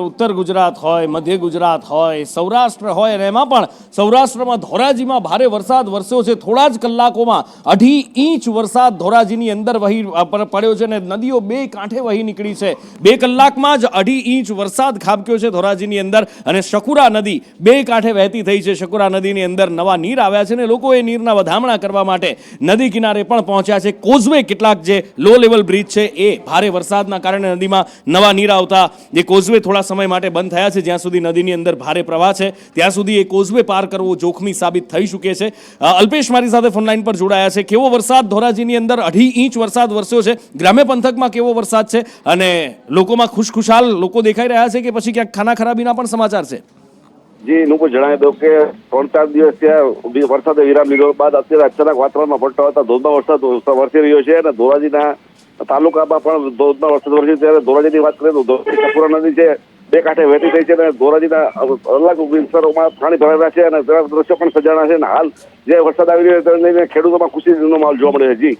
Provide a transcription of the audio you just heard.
ઉત્તર ગુજરાત હોય, મધ્ય ગુજરાત હોય, સૌરાષ્ટ્ર હોય, અને એમાં પણ સૌરાષ્ટ્રમાં ધોરાજીમાં ભારે વરસાદ વરસ્યો છે। થોડા જ કલાકોમાં 2.5 ઇંચ વરસાદ ધોરાજીની અંદર વહી પડ્યો છે અને નદીઓ બે કાંઠે વહી નીકળી છે। 2 કલાકમાં જ 2.5 ઇંચ વરસાદ ખાબક્યો છે ધોરાજીની અંદર અને શકુરા નદી બે કાંઠે વહેતી થઈ છે। શકુરા નદીની અંદર નવા નીર આવ્યા છે અને લોકો એ નીરના વધામણા કરવા માટે નદી કિનારે પણ પહોંચ્યા છે। કોઝવે કેટલાક જે લો લેવલ બ્રિજ છે એ ભારે વરસાદના કારણે નદીમાં નવા નીર આવતા એ કોઝવે થોડા સમય માટે બંધ થયા છે। જ્યાં સુધી નદીની અંદર ભારે પ્રવાહ છે ત્યાં સુધી એ કોઝવે પાર કરવો જોખમી સાબિત થઈ શકે છે। અલ્પેશ મારી સાથે ફોન લાઈન પર જોડાયા છે। કેવો વરસાદ ધોરાજીની અંદર 2.5 ઇંચ વરસાદ વરસ્યો છે, ગ્રામ્ય પંથકમાં કેવો વરસાદ છે અને લોકોમાં ખુશખુશાલ લોકો દેખાઈ રહ્યા છે કે પછી ક્યાંક ખાના ખરાબીના પણ સમાચાર છે? જી નુપુર જણાવી દઉં કે 3-4 દિવસ ત્યાં વરસાદે વિરામ લીધો બાદ અત્યારે અચાનક વાતાવરણમાં પલટો આવતા ધોધમાર વરસાદ વરસી રહ્યો છે અને ધોરાજીના તાલુકામાં પણ ધોધમાર વરસાદ વરસ્યો છે। ત્યારે ધોરાજીની વાત કરીએ તો શકુરા નદી છે બે કાંઠે વહેતી થઈ છે અને ધોરાજીના અલગ વિસ્તારોમાં પાણી ભરાયેલા છે અને તેના દ્રશ્યો પણ સજાણા છે અને હાલ જે વરસાદ આવી રહ્યો છે તેને લઈને ખેડૂતોમાં ખુશીનો માહોલ જોવા મળે છે। જી